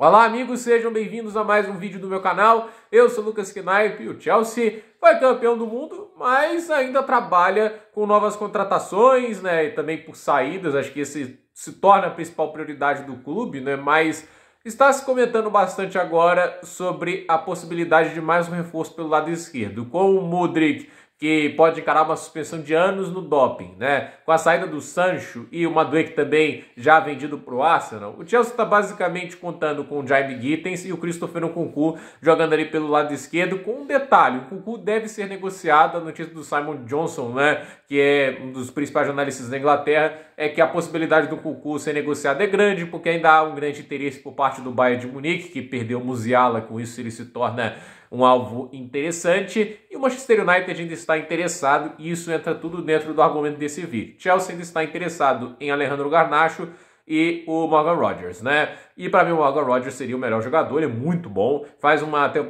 Olá amigos, sejam bem-vindos a mais um vídeo do meu canal. Eu sou Lucas Knaip e o Chelsea foi campeão do mundo, mas ainda trabalha com novas contratações, né? E também por saídas, acho que esse se torna a principal prioridade do clube, né? Mas está se comentando bastante agora sobre a possibilidade de mais um reforço pelo lado esquerdo, com o Mudryk, que pode encarar uma suspensão de anos no doping, né? Com a saída do Sancho e o Madueke também já vendido para o Arsenal, o Chelsea está basicamente contando com o Jaime Gittens e o Christopher Nkunku jogando ali pelo lado esquerdo, com um detalhe: o Nkunku deve ser negociado. A notícia do Simon Johnson, né, que é um dos principais jornalistas da Inglaterra, é que a possibilidade do Nkunku ser negociado é grande, porque ainda há um grande interesse por parte do Bayern de Munique, que perdeu o Musiala. Com isso ele se torna um alvo interessante, e o Manchester United ainda está interessado, e isso entra tudo dentro do argumento desse vídeo. Chelsea ainda está interessado em Alejandro Garnacho e o Morgan Rogers, né? E para mim o Morgan Rogers seria o melhor jogador, ele é muito bom,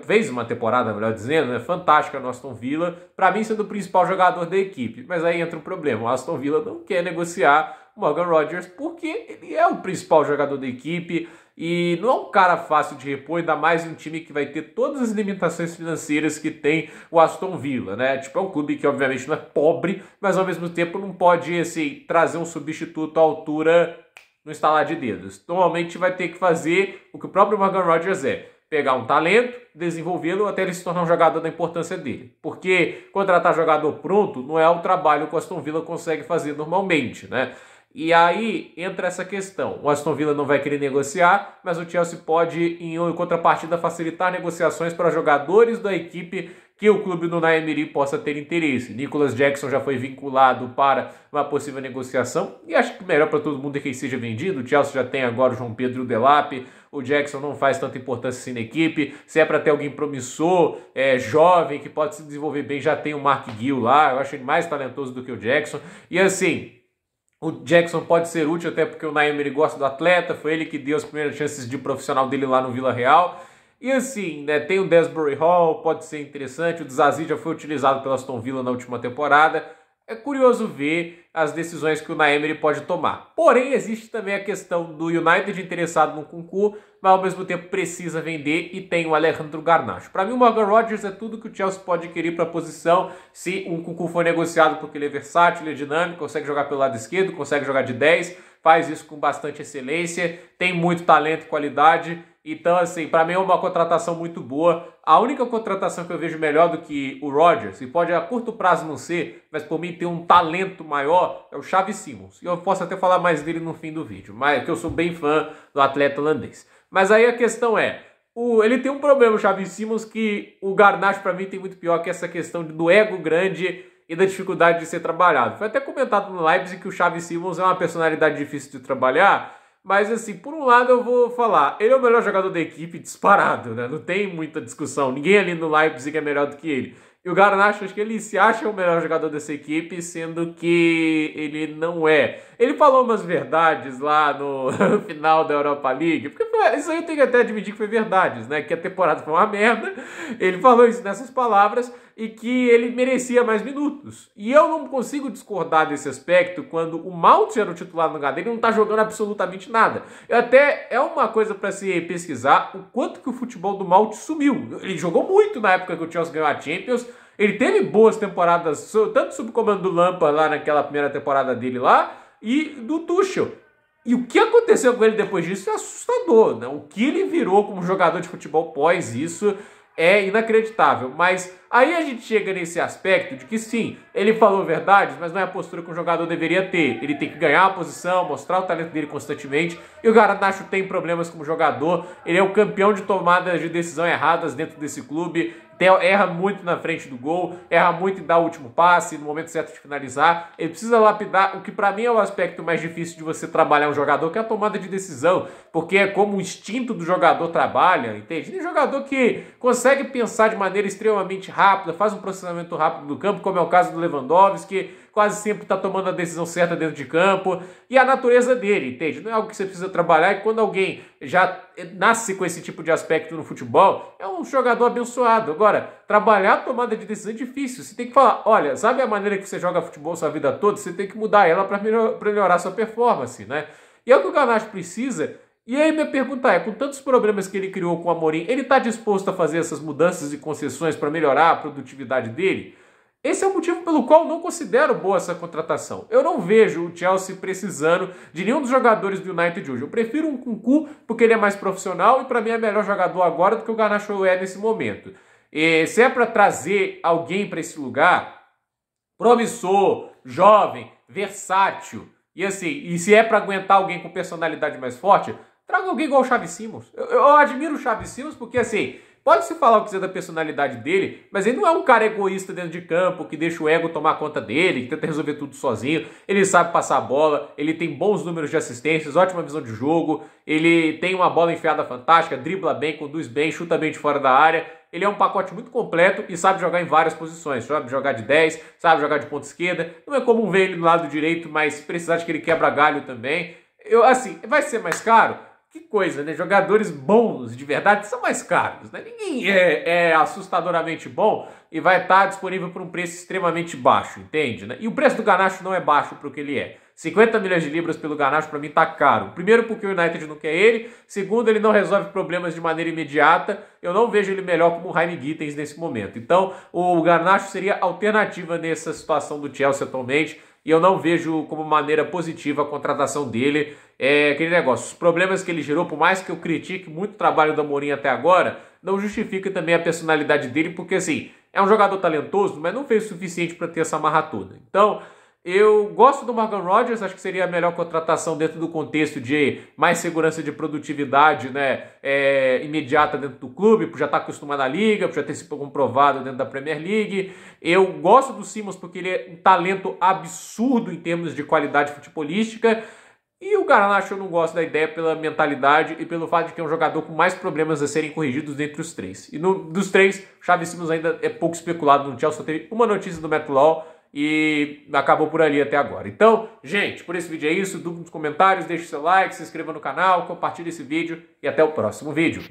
fez uma temporada, melhor dizendo, né, fantástica no Aston Villa, para mim sendo o principal jogador da equipe. Mas aí entra um problema: o Aston Villa não quer negociar o Morgan Rogers porque ele é o principal jogador da equipe e não é um cara fácil de repor, ainda mais em um time que vai ter todas as limitações financeiras que tem o Aston Villa, né? Tipo, é um clube que obviamente não é pobre, mas ao mesmo tempo não pode, assim, trazer um substituto à altura no estalar de dedos. Normalmente vai ter que fazer o que o próprio Morgan Rogers é: pegar um talento, desenvolvê-lo até ele se tornar um jogador da importância dele. Porque contratar jogador pronto não é o trabalho que o Aston Villa consegue fazer normalmente, né? E aí entra essa questão: o Aston Villa não vai querer negociar, mas o Chelsea pode, em contrapartida, facilitar negociações para jogadores da equipe que o clube do Unai Emery possa ter interesse. Nicholas Jackson já foi vinculado para uma possível negociação, e acho que o melhor para todo mundo é que ele seja vendido. O Chelsea já tem agora o João Pedro Delap, o Jackson não faz tanta importância assim na equipe. Se é para ter alguém promissor, jovem, que pode se desenvolver bem, já tem o Mark Gill lá, eu acho ele mais talentoso do que o Jackson. E assim, o Jackson pode ser útil até porque o Unai Emery gosta do atleta, foi ele que deu as primeiras chances de profissional dele lá no Villarreal. E assim, né, tem o Desbury Hall, pode ser interessante, o Zazie já foi utilizado pela Aston Villa na última temporada. É curioso ver as decisões que o Unai Emery pode tomar. Porém, existe também a questão do United interessado no Nkunku, mas ao mesmo tempo precisa vender, e tem o Alejandro Garnacho. Para mim, o Morgan Rogers é tudo que o Chelsea pode querer para a posição, se o Nkunku for negociado, porque ele é versátil, ele é dinâmico, consegue jogar pelo lado esquerdo, consegue jogar de 10, faz isso com bastante excelência, tem muito talento e qualidade. Então, assim, para mim é uma contratação muito boa. A única contratação que eu vejo melhor do que o Rodgers, e pode a curto prazo não ser, mas por mim tem um talento maior, é o Xavi Simons. E eu posso até falar mais dele no fim do vídeo, mas que eu sou bem fã do atleta holandês. Mas aí a questão é, ele tem um problema, o Xavi Simons, que o Garnacho para mim tem muito pior, que é essa questão do ego grande e da dificuldade de ser trabalhado. Foi até comentado no Leipzig que o Xavi Simons é uma personalidade difícil de trabalhar. Mas assim, por um lado eu vou falar, ele é o melhor jogador da equipe disparado, né? Não tem muita discussão, ninguém ali no Leipzig é melhor do que ele. E o Garnacho, acho que ele se acha o melhor jogador dessa equipe, sendo que ele não é. Ele falou umas verdades lá no final da Europa League, porque isso aí eu tenho que até admitir que foi verdades, né? Que a temporada foi uma merda. Ele falou isso nessas palavras, e que ele merecia mais minutos. E eu não consigo discordar desse aspecto quando o Mount era o titular no lugar dele e não tá jogando absolutamente nada. É uma coisa para se pesquisar o quanto que o futebol do Mount sumiu. Ele jogou muito na época que o Chelsea ganhou a Champions. Ele teve boas temporadas, tanto sob o comando do Lampard lá naquela primeira temporada dele lá, e do Tuchel. E o que aconteceu com ele depois disso é assustador, né? O que ele virou como jogador de futebol pós isso é inacreditável. Mas aí a gente chega nesse aspecto de que sim, ele falou verdades, mas não é a postura que um jogador deveria ter. Ele tem que ganhar a posição, mostrar o talento dele constantemente. E o Garnacho tem problemas como jogador. Ele é o campeão de tomadas de decisão erradas dentro desse clube. Erra muito na frente do gol, erra muito em dar o último passe, no momento certo de finalizar. Ele precisa lapidar o que para mim é o aspecto mais difícil de você trabalhar um jogador, que é a tomada de decisão, porque é como o instinto do jogador trabalha, entende? Tem jogador que consegue pensar de maneira extremamente rápida, faz um processamento rápido do campo, como é o caso do Lewandowski, quase sempre está tomando a decisão certa dentro de campo, e a natureza dele, entende? Não é algo que você precisa trabalhar, e quando alguém já nasce com esse tipo de aspecto no futebol, é um jogador abençoado. Agora, trabalhar a tomada de decisão é difícil. Você tem que falar, olha, sabe a maneira que você joga futebol sua vida toda? Você tem que mudar ela para melhorar sua performance, né? E é o que o Garnacho precisa, E aí minha pergunta é, com tantos problemas que ele criou com o Amorim, ele está disposto a fazer essas mudanças e concessões para melhorar a produtividade dele? Esse é o motivo pelo qual eu não considero boa essa contratação. Eu não vejo o Chelsea precisando de nenhum dos jogadores do United hoje. Eu prefiro um Nkunku porque ele é mais profissional e para mim é melhor jogador agora do que o Garnacho é nesse momento. E se é para trazer alguém para esse lugar, promissor, jovem, versátil, e assim, e se é para aguentar alguém com personalidade mais forte, traga alguém igual o Xavi Simons. Eu admiro o Xavi Simons porque assim, pode-se falar o que quiser da personalidade dele, mas ele não é um cara egoísta dentro de campo, que deixa o ego tomar conta dele, que tenta resolver tudo sozinho. Ele sabe passar a bola, ele tem bons números de assistências, ótima visão de jogo, ele tem uma bola enfiada fantástica, dribla bem, conduz bem, chuta bem de fora da área. Ele é um pacote muito completo e sabe jogar em várias posições. Sabe jogar de 10, sabe jogar de ponta esquerda. Não é comum ver ele do lado direito, mas se precisar de que ele quebra galho também. Assim, vai ser mais caro? Que coisa, né? Jogadores bons, de verdade, são mais caros, né? Ninguém é assustadoramente bom e vai estar disponível por um preço extremamente baixo, entende? Né? E o preço do Garnacho não é baixo para o que ele é. 50 milhões de libras pelo Garnacho para mim tá caro. Primeiro porque o United não quer ele. Segundo, ele não resolve problemas de maneira imediata. Eu não vejo ele melhor como o Jaime Gittens nesse momento. Então, o Garnacho seria alternativa nessa situação do Chelsea atualmente. E eu não vejo como maneira positiva a contratação dele. É aquele negócio, os problemas que ele gerou, por mais que eu critique muito o trabalho do Amorim até agora, não justifica também a personalidade dele, porque assim, é um jogador talentoso, mas não fez o suficiente para ter essa marra toda. Então, eu gosto do Morgan Rogers, acho que seria a melhor contratação dentro do contexto de mais segurança de produtividade, né, imediata dentro do clube, por já estar acostumado à liga, por já ter sido comprovado dentro da Premier League. Eu gosto do Simons porque ele é um talento absurdo em termos de qualidade futebolística. E o Garnacho eu não gosto da ideia pela mentalidade e pelo fato de que é um jogador com mais problemas a serem corrigidos dentre os três. E dos três, o Xavi Simons ainda é pouco especulado no Chelsea, só teve uma notícia do Matt Law e acabou por ali até agora. Então, gente, por esse vídeo é isso. Dúvida nos comentários, deixe seu like, se inscreva no canal, compartilhe esse vídeo e até o próximo vídeo.